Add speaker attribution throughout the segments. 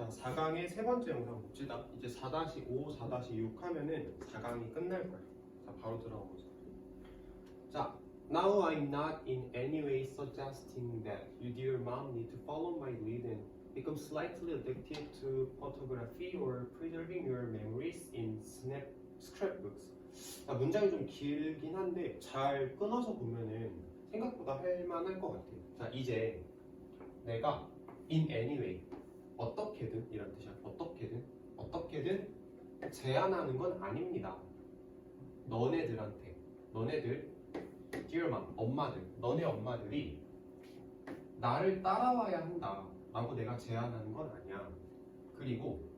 Speaker 1: 자, 4강의 세 번째 영상 봅시다. 이제 4-5, 4-6 하면은 4강이 끝날 거야. 자, 바로 들어가보자. 자, now I'm not in any way suggesting that you dear mom need to follow my lead and become slightly addicted to photography or preserving your memories in scrapbooks. 자, 문장이 좀 길긴 한데 잘 끊어서 보면은 생각보다 할만할 것 같아. 자, 이제 내가 in any way 어떻게든 이런 뜻이야. 어떻게든 제한하는 건 아닙니다. 너네들한테, 너네들 dear mom, 엄마들, 너네 엄마들이 나를 따라와야 한다 라고 내가 제한하는 건 아니야. 그리고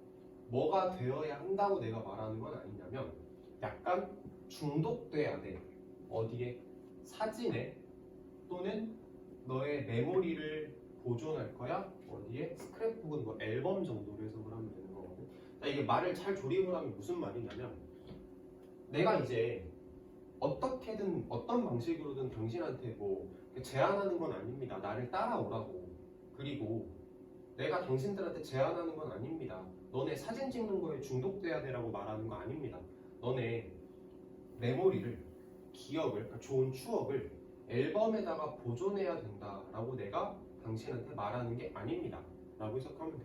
Speaker 1: 뭐가 되어야 한다고 내가 말하는 건 아니냐면 약간 중독돼야 돼. 어디에? 사진에 또는 너의 메모리를 보존할 거야. 어디에? 스크랩북은 뭐 앨범 정도로 해석을 하면 되는 거거든. 이게 말을 잘 조립을 하면 무슨 말이냐면 내가 이제 어떻게든 어떤 방식으로든 당신한테 뭐 제안하는 건 아닙니다. 나를 따라오라고. 그리고 내가 당신들한테 제안하는 건 아닙니다. 너네 사진 찍는 거에 중독돼야 되라고 말하는 거 아닙니다. 너네 메모리를, 기억을, 그러니까 좋은 추억을 앨범에다가 보존해야 된다라고 내가 당신한테 말하는 게 아닙니다 라고 해석하면 돼.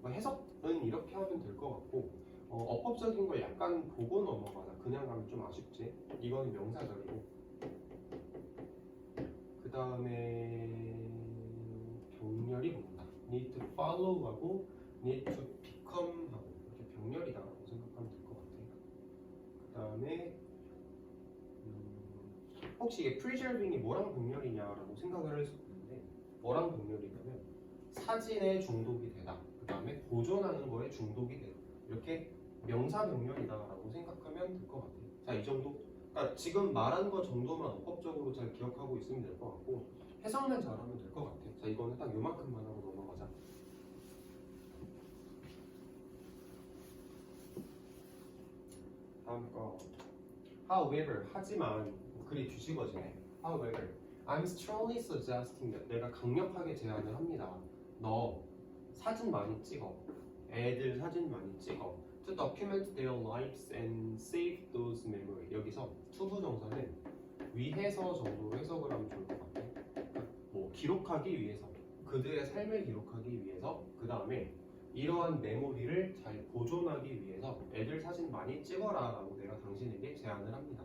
Speaker 1: 해석은 이렇게 하면 될 것 같고 어법적인 걸 약간 보고 넘어가자. 그냥 가면 좀 아쉽지. 이거는 명사절이고 그 다음에 병렬이 본다. need to follow 하고 need to become 하고 이렇게 병렬이다 라고 생각하면 될 것 같아. 그 다음에 혹시 이게 preserving이 뭐랑 병렬이냐라고 생각을 할 수 있는데 뭐랑 병렬이냐면 사진에 중독이 되다. 그 다음에 보존하는 거에 중독이 되다. 이렇게 명사 병렬이다라고 생각하면 될 것 같아요. 자, 이 정도. 그러니까 지금 말한 거 정도만 어법적으로 잘 기억하고 있으면 될 것 같고 해석만 잘하면 될 것 같아요. 자, 이거는 딱 요만큼만 하고 넘어가자. 다음 거. However, 하지만 글이 뒤집어지네. However, I'm strongly suggesting that 내가 강력하게 제안을 합니다. 너 사진 많이 찍어. 애들 사진 많이 찍어. To document their lives and save those memories. 여기서 투부정사는 위해서 정도로 해석을 하면 좋을 것 같아. 뭐 기록하기 위해서, 그들의 삶을 기록하기 위해서, 그 다음에 이러한 메모리를 잘 보존하기 위해서 애들 사진 많이 찍어라 라고 내가 당신에게 제안을 합니다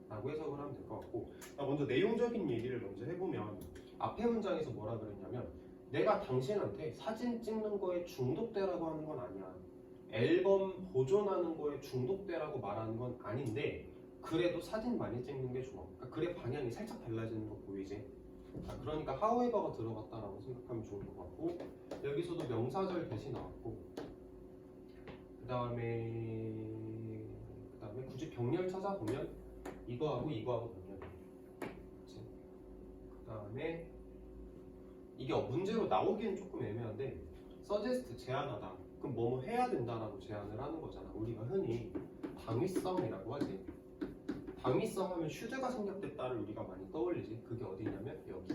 Speaker 1: 라고 해석을 하면 될 것 같고, 먼저 내용적인 얘기를 먼저 해보면 앞에 문장에서 뭐라 그랬냐면 내가 당신한테 사진 찍는 거에 중독되라고 하는 건 아니야. 앨범 보존하는 거에 중독되라고 말하는 건 아닌데 그래도 사진 많이 찍는 게 좋아. 그러니까 글의 방향이 살짝 달라지는 거 보이지? 그러니까 however가 들어갔다라고 생각하면 좋을 것 같고 여기서도 명사절 대신 나왔고 그 다음에 굳이 병렬 찾아보면 이거하고 이거하고 병렬. 그 다음에 이게 문제로 나오기엔 조금 애매한데 suggest 제안하다. 그럼 뭐뭐 해야 된다라고 제안을 하는 거잖아. 우리가 흔히 당위성이라고 하지. 당위성 하면 should가 생략됐다를 우리가 많이 떠올리지. 그게 어디냐면 여기.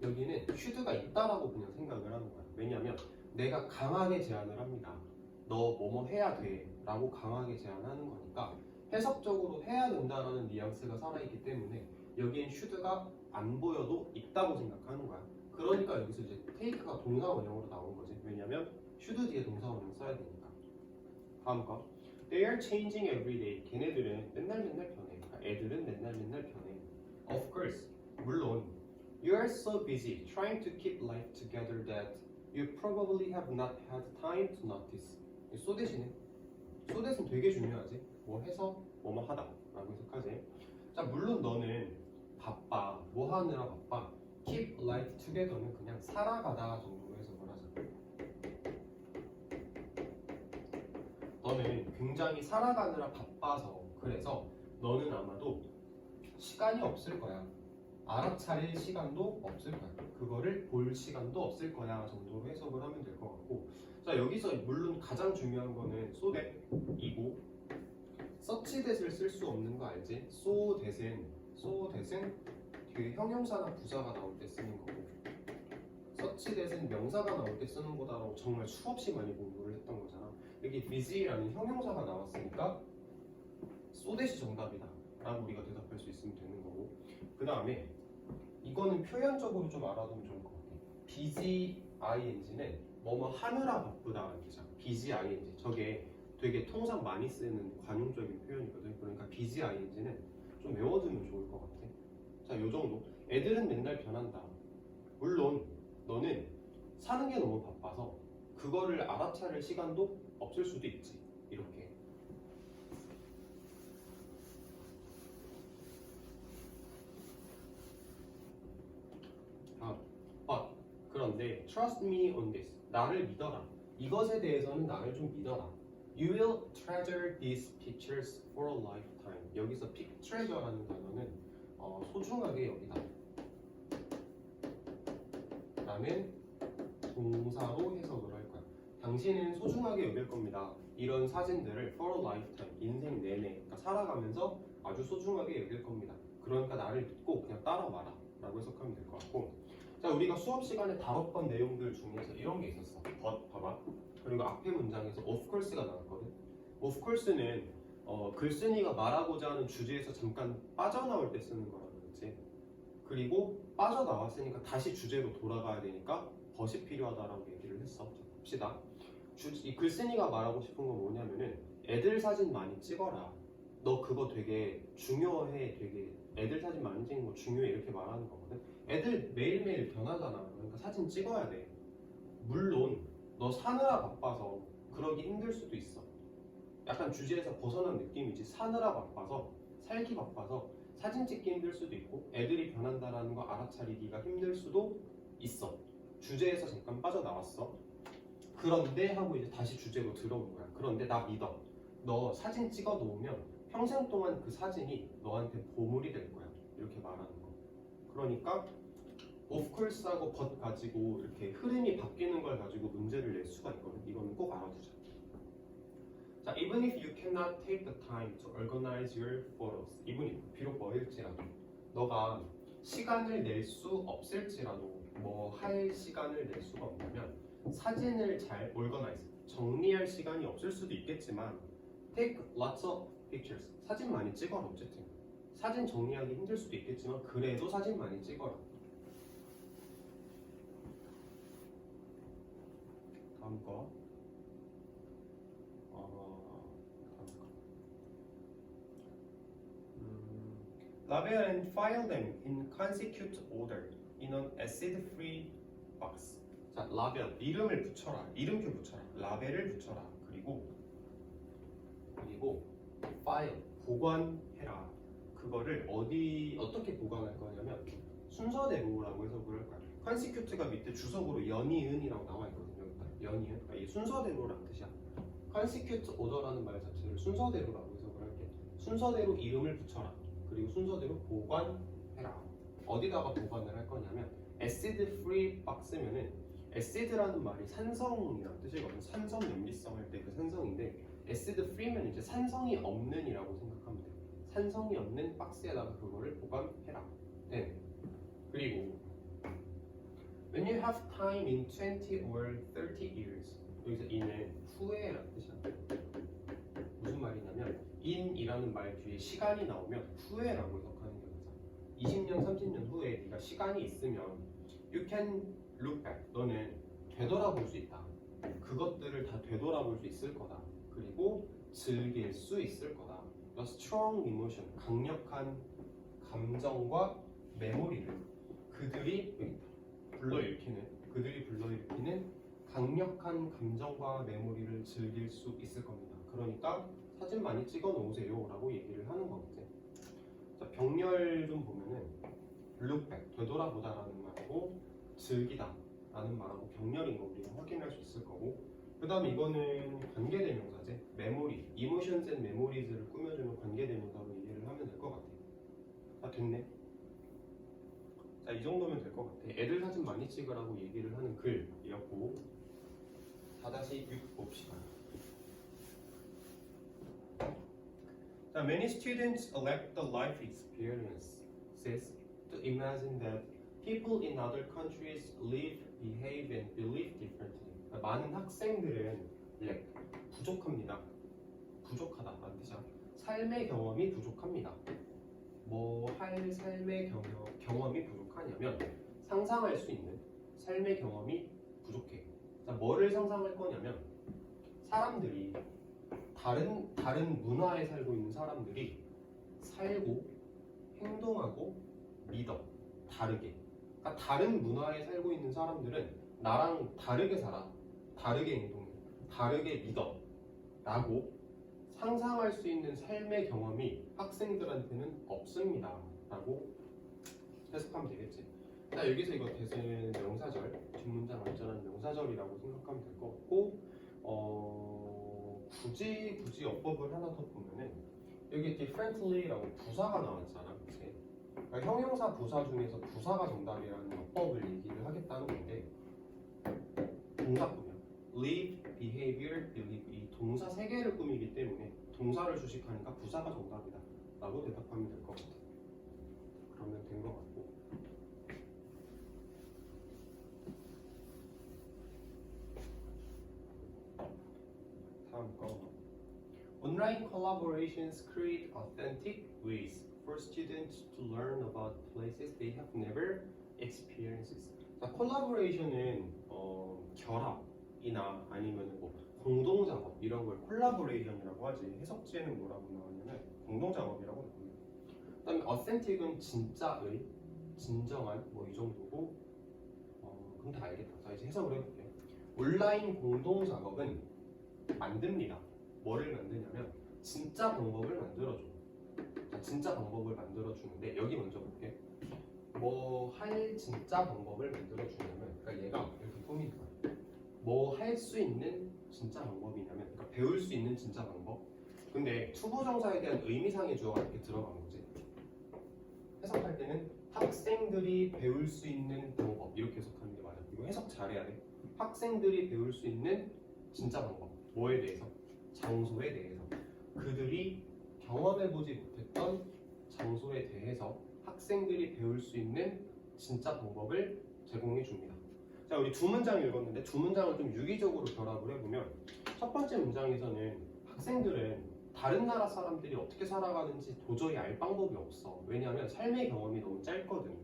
Speaker 1: 여기는 should가 있다라고 그냥 생각을 하는 거야. 왜냐하면 내가 강하게 제안을 합니다. 너 뭐뭐 해야 돼 라고 강하게 제안하는 거니까 해석적으로 해야 된다라는 뉘앙스가 살아있기 때문에 여기엔 should가 안 보여도 있다고 생각하는 거야. 그러니까 여기서 이제 take가 동사 원형으로 나온 거지. 왜냐면 should 뒤에 동사 원형 써야 되니까. 다음 거. They are changing every day. 걔네들은 맨날 변해. 그러니까 애들은 맨날 변해. Of course. 물론 You are so busy trying to keep life together that you probably have not had time to notice. so 대신에 so 대신 되게 중요하지. 뭐 해서 뭐뭐 하다 라고 해석하지. 자, 물론 너는 바빠. 뭐 하느라 바빠. keep life together는 그냥 살아가다 정도로 해석을 하자. 너는 굉장히 살아가느라 바빠서 그래서 너는 아마도 시간이 없을 거야. 알아차릴 시간도 없을 거야. 그거를 볼 시간도 없을 거야 정도로 해석을 하면 될 것 같고 자, 여기서 물론 가장 중요한 거는 so that이고 such that을 쓸 수 없는 거 알지? so that은 뒤에 형용사나 부사가 나올 때 쓰는 거고 such that은 명사가 나올 때 쓰는 거다라고 정말 수없이 많이 공부를 했던 거잖아. 여기 busy라는 형용사가 나왔으니까 so that이 정답이다 라고 우리가 대답할 수 있으면 되는 거고, 그 다음에 이거는 표현적으로 좀 알아두면 좋을 것 같아. busy ing는 뭐뭐 하느라 바쁘다라는 뜻이야. busy ing 저게 되게 통상 많이 쓰는 관용적인 표현이거든. 그러니까 busy ing는 좀 외워두면 좋을 것 같아. 자, 요 정도. 애들은 맨날 변한다. 물론 너는 사는 게 너무 바빠서 그거를 알아차릴 시간도 없을 수도 있지. 이렇게. 그런데 trust me on this. 나를 믿어라. 이것에 대해서는 나를 좀 믿어라. You will treasure these pictures for a lifetime. 여기서 treasure라는 단어는 소중하게 여기다 라는 동사로 해석을 할 거야. 당신은 소중하게 여길 겁니다. 이런 사진들을 for a lifetime, 인생 내내, 그러니까 살아가면서 아주 소중하게 여길 겁니다. 그러니까 나를 믿고 그냥 따라와라 라고 해석하면 될 것 같고, 자, 우리가 수업 시간에 다뤘던 내용들 중에서 이런 게 있었어. 봐봐. 그리고 앞에 문장에서 of course가 나왔거든. of course는 글쓴이가 말하고자 하는 주제에서 잠깐 빠져나올 때 쓰는 거라고 그랬지. 그리고 빠져나왔으니까 다시 주제로 돌아가야 되니까 벗이 필요하다라고 얘기를 했어. 자, 봅시다. 이 글쓴이가 말하고 싶은 건 뭐냐면은 애들 사진 많이 찍어라. 너 그거 되게 중요해. 되게 애들 사진 많이 찍는 거 중요해. 이렇게 말하는 거거든. 애들 매일매일 변하잖아. 그러니까 사진 찍어야 돼. 물론 너 사느라 바빠서 그러기 힘들 수도 있어. 약간 주제에서 벗어난 느낌이지. 사느라 바빠서, 살기 바빠서 사진 찍기 힘들 수도 있고 애들이 변한다라는 거 알아차리기가 힘들 수도 있어. 주제에서 잠깐 빠져나왔어. 그런데 하고 이제 다시 주제로 들어온 거야. 그런데 나 믿어. 너 사진 찍어 놓으면 평생 동안 그 사진이 너한테 보물이 될 거야. 이렇게 말하는 거. 그러니까 of course하고 but 가지고 이렇게 흐름이 바뀌는 걸 가지고 문제를 낼 수가 있거든. 이거는 꼭 알아두자. 자, even if you cannot take the time to organize your photos, even if 비록 뭐일지라도 너가 시간을 낼 수 없을지라도 뭐 할 시간을 낼 수가 없다면 사진을 잘 organize, 정리할 시간이 없을 수도 있겠지만 take lots of pictures, 사진 많이 찍어라. 어쨌든 사진 정리하기 힘들 수도 있겠지만 그래도 사진 많이 찍어라. 다음 거. Label and file them in consecutive order in an acid-free box. 자, 라벨, 이름을 붙여라. 이름표 붙여라. 라벨을 붙여라. 그리고 파일, 보관해라. 그거를 어떻게 보관할 거냐면 순서대로라고 해석을 할 거야. consecutive가 밑에 주석으로 연이은이라고 나와 있거든요. 연이은. 그러니까 이 순서대로라는 뜻이야. consecute order라는 말 자체를 순서대로라고 해석을 할게. 순서대로 이름을 붙여라. 그리고 순서대로 보관해라. 어디다가 보관을 할 거냐면 acid free box면은 acid라는 말이 산성이라는 뜻이거든. 산성 염기성 할 때 그 산성인데 acid free면 이제 산성이 없는이라고 생각하면 돼. 산성이 없는 박스에다가 그거를 보관해라. 네. 그리고 when you have time in 20 or 30 years, 여기서 in은 후에라는 뜻이야. 무슨 말이냐면 in이라는 말 뒤에 시간이 나오면 후에라고 해석하는 게 맞아. 20년, 30년 후에 네가 시간이 있으면 you can look back. 너는 되돌아볼 수 있다. 그것들을 다 되돌아볼 수 있을 거다. 그리고 즐길 수 있을 거다. The strong emotion, 강력한 감정과 메모리를 그들이 불러일으키는 강력한 감정과 메모리를 즐길 수 있을 겁니다. 그러니까 사진 많이 찍어 놓으세요 라고 얘기를 하는 거거든. 자, 병렬 좀 보면은 look back, 되돌아보다 라는 말하고 즐기다 라는 말하고 병렬인 거 우리가 확인할 수 있을 거고, 그 다음에 이거는 관계대명사제, memory, emotions and memories를 꾸며주는 관계대명사로 이해를 하면 될 것 같아. 아, 됐네. 자, 이 정도면 될 것 같아. 애들 사진 많이 찍으라고 얘기를 하는 글이었고, 4-6 봅시다. 자, many students elect the life experiences to imagine that People in other countries live, behave, and believe differently. 그러니까 많은 학생들은 부족합니다. 부족하다라는 뜻이야. 삶의 경험이 부족합니다. 뭐 할 삶의 경험이 부족하냐면 상상할 수 있는 삶의 경험이 부족해. 자, 뭐를 상상할 거냐면 사람들이 다른 문화에 살고 있는 사람들이 살고 행동하고 믿어 다르게. 그러니까 다른 문화에 살고 있는 사람들은 나랑 다르게 살아, 다르게 행동해, 다르게 믿어 라고 상상할 수 있는 삶의 경험이 학생들한테는 없습니다 라고 해석하면 되겠지. 자, 여기서 이거 대신 명사절, 뒷문장 완전한 명사절이라고 생각하면 될 것 같고, 굳이 어법을 하나 더 보면은 여기 differently라고 부사가 나왔잖아, 그치? 그러니까 형용사 부사 중에서 부사가 정답이라는 어법을 얘기를 하겠다는 건데, 동사 꾸며 live, behavior, believe 이 동사 3개를 꾸미기 때문에 동사를 주식하니까 부사가 정답이다 라고 대답하면 될 것 같아. 그러면 된 것 같고, 다음 거. Online collaborations create authentic ways for students to learn about places they have never experienced. 자, 콜라보레이션은 결합이나 아니면 뭐 공동작업 이런 걸 콜라보레이션이라고 하지. 해석지에는 뭐라고 나오냐면 공동작업이라고 나옵니다. 그다음에 authentic은 진짜의, 진정한 뭐 이 정도고. 그럼 다 알겠다. 자, 이제 해석을 해볼게. 온라인 공동작업은 만듭니다. 뭐를 만드냐면 진짜 방법을 만들어줘. 자, 진짜 방법을 만들어주는데 여기 먼저 볼게. 뭐 할 진짜 방법을 만들어주냐면, 그러니까 얘가 이렇게 꾸민 거야. 뭐 할 수 있는 진짜 방법이냐면, 그러니까 배울 수 있는 진짜 방법. 근데 투부정사에 대한 의미상의 주어가 이렇게 들어간 거지. 해석할 때는 학생들이 배울 수 있는 방법 이렇게 해석하는 게 맞아. 이거 해석 잘해야 돼. 학생들이 배울 수 있는 진짜 방법. 뭐에 대해서? 장소에 대해서. 그들이 경험해보지 못했던 장소에 대해서 학생들이 배울 수 있는 진짜 방법을 제공해 줍니다. 자, 우리 두 문장 읽었는데 두 문장을 좀 유기적으로 결합을 해보면, 첫 번째 문장에서는 학생들은 다른 나라 사람들이 어떻게 살아가는지 도저히 알 방법이 없어. 왜냐하면 삶의 경험이 너무 짧거든.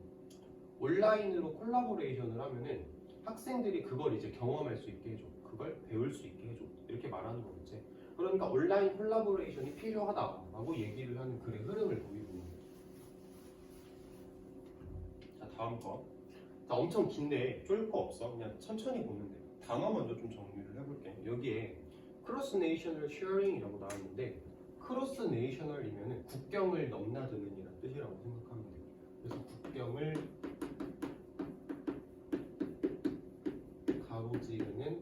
Speaker 1: 온라인으로 콜라보레이션을 하면은 학생들이 그걸 이제 경험할 수 있게 해줘. 그걸 배울 수 있게 해줘. 이렇게 말하는 거겠지. 그러니까 온라인 콜라보레이션이 필요하다라고 얘기를 하는 글의 흐름을 보이고 있는 거죠. 자, 다음 거. 자, 엄청 긴데 쫄 거 없어. 그냥 천천히 보면 돼. 단어 먼저 좀 정리를 해볼게. 여기에 크로스 네이셔널 쉐어링이라고 나왔는데, 크로스 네이셔널이면은 국경을 넘나드는이라는 뜻이라고 생각하면 돼. 그래서 국경을 가로지르는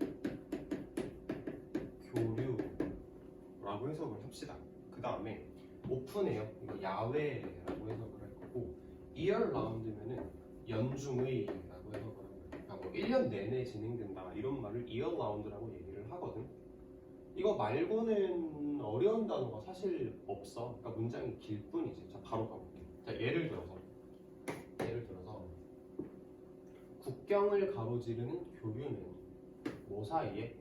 Speaker 1: 교류라고 해석을 합시다. 그 다음에 오픈에요. 이거 야외라고 해석을 할 거고, year round면은 연중의라고 해석을 합니다. 그러니까 뭐 1년 내내 진행된다 이런 말을 year round라고 얘기를 하거든. 이거 말고는 어려운 단어가 사실 없어. 그러니까 문장이 길 뿐이지. 자, 바로 가볼게. 자, 예를 들어서 국경을 가로지르는 교류는 뭐 사이에?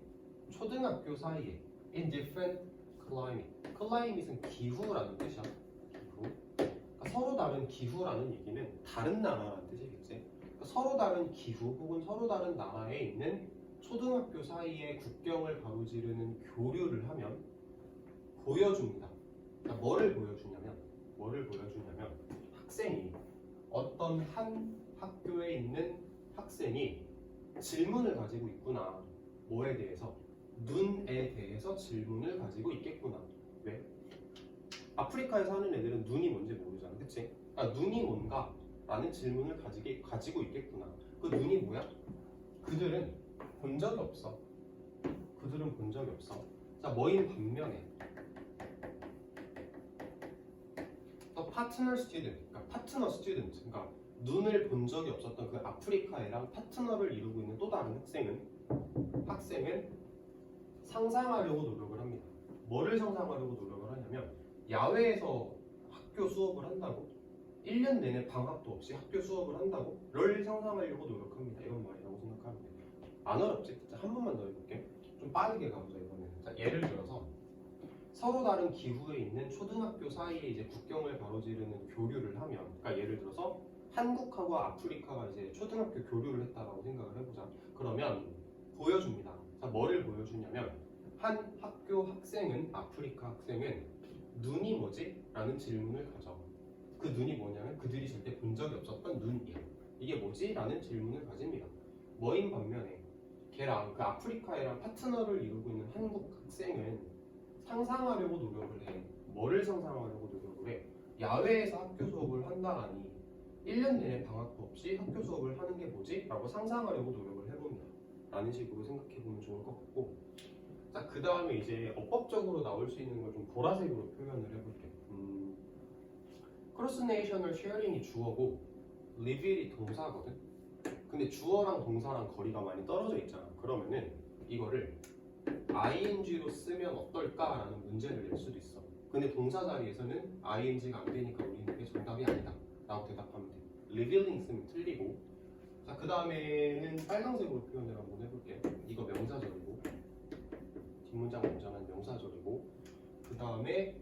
Speaker 1: 초등학교 사이에. In different climate. climate은 기후라는 뜻이야. 기후. 그러니까 서로 다른 기후라는 얘기는 다른 나라라는 뜻이겠지. 그러니까 서로 다른 기후 혹은 서로 다른 나라에 있는 초등학교 사이에 국경을 가로지르는 교류를 하면 보여줍니다. 그러니까 뭐를 보여주냐면 학생이 어떤 한 학교에 있는 학생이 질문을 가지고 있구나. 뭐에 대해서? 눈에 대해서 질문을 가지고 있겠구나. 왜? 아프리카에 사는 애들은 눈이 뭔지 모르잖아. 그치? 아, 눈이 뭔가? 라는 질문을 가지고 있겠구나. 그 눈이 뭐야? 그들은 본 적이 없어. 자, 뭐인 반면에 파트너 스튜던트, 그러니까 파트너 스튜던트, 그러니까 눈을 본 적이 없었던 그 아프리카 애랑 파트너를 이루고 있는 또 다른 학생은 상상하려고 노력을 합니다. 뭐를 상상하려고 노력을 하냐면, 야외에서 학교 수업을 한다고? 1년 내내 방학도 없이 학교 수업을 한다고? 를 상상하려고 노력합니다. 이런 말이라고 생각하면 돼요. 안 어렵지? 자, 한 번만 더 해볼게. 좀 빠르게 가보자 이번에는. 자, 예를 들어서 서로 다른 기후에 있는 초등학교 사이에 이제 국경을 가로지르는 교류를 하면, 그러니까 예를 들어서 한국하고 아프리카가 이제 초등학교 교류를 했다라고 생각을 해보자. 그러면 보여줍니다. 자, 뭐를 보여주냐면 한 학교 학생은, 아프리카 학생은 눈이 뭐지? 라는 질문을 가져. 그 눈이 뭐냐면 그들이 절대 본 적이 없었던 눈이야. 이게 뭐지? 라는 질문을 가집니다. 뭐인 반면에 걔랑 그 아프리카 애랑 파트너를 이루고 있는 한국 학생은 상상하려고 노력을 해. 뭐를 상상하려고 노력을 해? 야외에서 학교 수업을 한다라니 1년 내내 방학도 없이 학교 수업을 하는 게 뭐지? 라고 상상하려고 노력을 해봅니다. 라는 식으로 생각해보면 좋을 것 같고, 자, 그 다음에 이제 어법적으로 나올 수 있는 걸 좀 보라색으로 표현을 해볼게요. 크로스네이셔널 쉐어링이 주어고 리빌이 동사거든. 근데 주어랑 동사랑 거리가 많이 떨어져 있잖아. 그러면은 이거를 ing로 쓰면 어떨까라는 문제를 낼 수도 있어. 근데 동사 자리에서는 ing가 안 되니까 우리는 이게 정답이 아니다 라고 대답하면 돼. revealing 쓰면 틀리고. 자, 그 다음에는 빨간색으로 표현을 한번 해볼게. 이거 명사절이고, 뒷문장 문장은 명사절이고, 그 다음에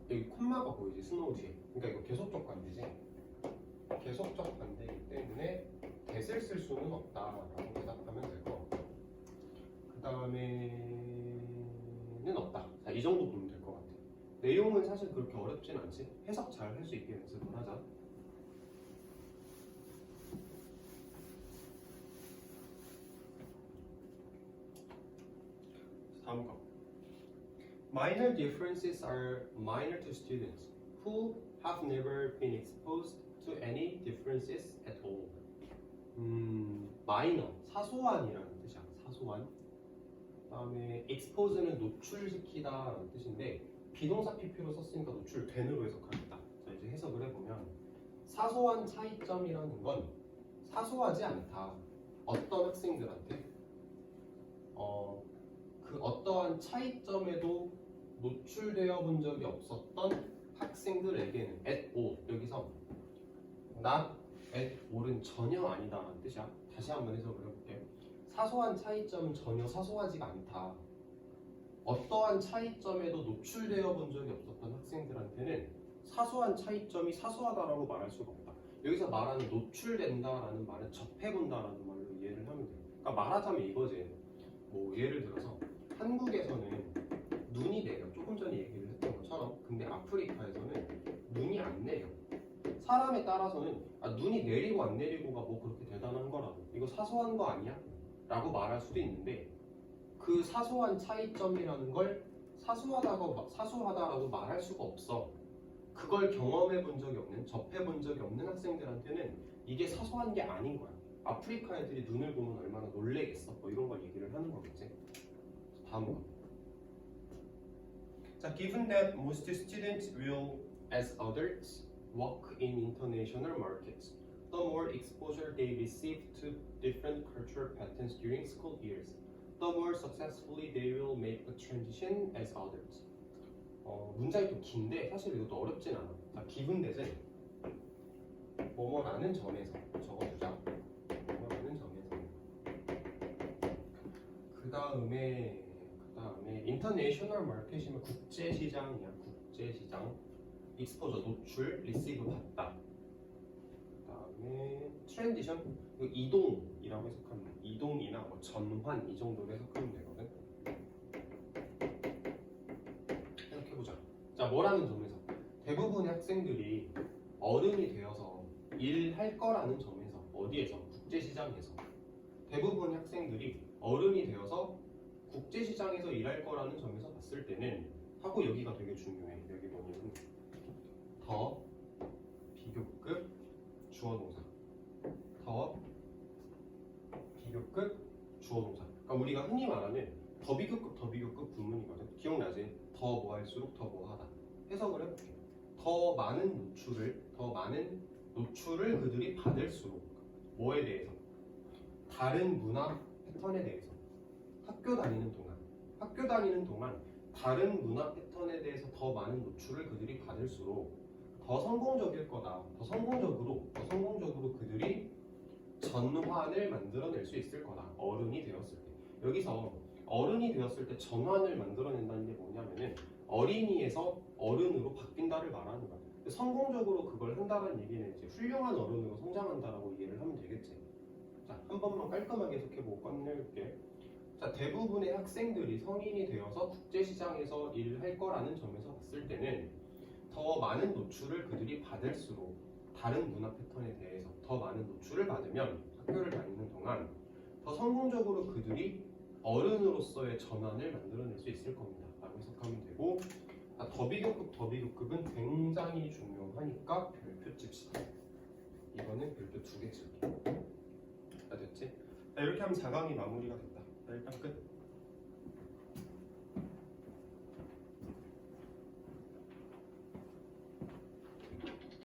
Speaker 1: 여기 콤마가 보이지, 스노우 뒤에. 그러니까 이거 계속적 관계지. 계속적 관계이기 때문에 that을 쓸 수는 없다라고 대답하면 될 것 같고, 그 다음에는 없다. 자, 이 정도 보면 될 것 같아. 내용은 사실 그렇게 어렵진 않지. 해석 잘 할 수 있게 연습을 하자. 다음 거. Minor differences are minor to students who have never been exposed to any differences at all. minor, 사소한이라는 뜻이야. 사소한. 그다음에 expose는 노출시키다라는 뜻인데 비동사 pp로 썼으니까 노출된으로 해석하겠다. 자, 이제 해석을 해보면 사소한 차이점이라는 건 사소하지 않다. 어떤 학생들한테 그 어떠한 차이점에도 노출되어 본 적이 없었던 학생들에게는 at all, 여기서 not at all은 전혀 아니다라는 뜻이야. 다시 한번 해석을 해볼게. 사소한 차이점은 전혀 사소하지가 않다. 어떠한 차이점에도 노출되어 본 적이 없었던 학생들한테는 사소한 차이점이 사소하다라고 말할 수가 없다. 여기서 말하는 노출된다라는 말은 접해본다라는 말로 이해를 하면 돼요. 그러니까 말하자면 이거지. 뭐 예를 들어서 한국에서는 눈이 내려. 조금 전에 얘기를 했던 것처럼. 근데 아프리카에서는 눈이 안 내려. 사람에 따라서는 눈이 내리고 안 내리고가 뭐 그렇게 대단한 거라고, 이거 사소한 거 아니야? 라고 말할 수도 있는데 그 사소한 차이점이라는 걸 사소하다라고 말할 수가 없어. 그걸 경험해 본 적이 없는, 접해 본 적이 없는 학생들한테는 이게 사소한 게 아닌 거야. 아프리카 애들이 눈을 보면 얼마나 놀래겠어. 뭐 이런 걸 얘기를 하는 거겠지. 다음 거. 자, given that most students will, as adults, work in international markets, the more exposure they receive to different cultural patterns during school years, the more successfully they will make the transition as adults. 문장이 좀 긴데 사실 이것도 어렵진 않아. 자, given that은 뭐뭐라는 점에서 적어주자. 뭐뭐라는 점에서. 그 다음에 international market이면 국제시장이야. 국제시장. exposure 노출, receive 받다. 그 다음에 transition, 이동이라고 해석하면 돼. 이동이나 뭐 전환 이 정도로 해석하면 되거든. 생각해보자. 자, 뭐라는 점에서 대부분의 학생들이 어른이 되어서 일할 거라는 점에서, 어디에서? 국제시장에서. 대부분의 학생들이 어른이 되어서 국제시장에서 일할 거라는 점에서 봤을 때는 하고, 여기가 되게 중요해. 여기 뭐냐면 더 비교급 주어동사. 더 비교급 주어동사. 그러니까 우리가 흔히 말하는 더 비교급 분문이거든. 기억나지? 더 뭐 할수록 더 뭐 하다. 해석을 해볼게. 더 많은 노출을 그들이 받을수록 뭐에 대해서? 다른 문화 패턴에 대해서. 학교 다니는 동안 다른 문화 패턴에 대해서 더 많은 노출을 그들이 받을수록 더 성공적일 거다. 더 성공 전환을 만들어낼 수 있을 거다. 어른이 되었을 때. 여기서 어른이 되었을 때 전환을 만들어낸다는 게 뭐냐면은 어린이에서 어른으로 바뀐다를 말하는 거야. 성공적으로 그걸 한다는 얘기는 이제 훌륭한 어른으로 성장한다라고 이해를 하면 되겠지. 자, 한 번만 깔끔하게 해석해보고 끝낼게. 자, 대부분의 학생들이 성인이 되어서 국제시장에서 일을 할 거라는 점에서 봤을 때는 더 많은 노출을 그들이 받을수록 다른 문화 패턴에 대해서 더 많은 노출을 받으면 학교를 다니는 동안 더 성공적으로 그들이 어른으로서의 전환을 만들어낼 수 있을 겁니다. 라고 해석하면 되고, 더비교급은 굉장히 중요하니까 별표 칩시다. 이거는 별표 2개 칠게. 다 됐지? 자, 이렇게 하면 4강이 마무리가 됐다. 자, 일단 끝.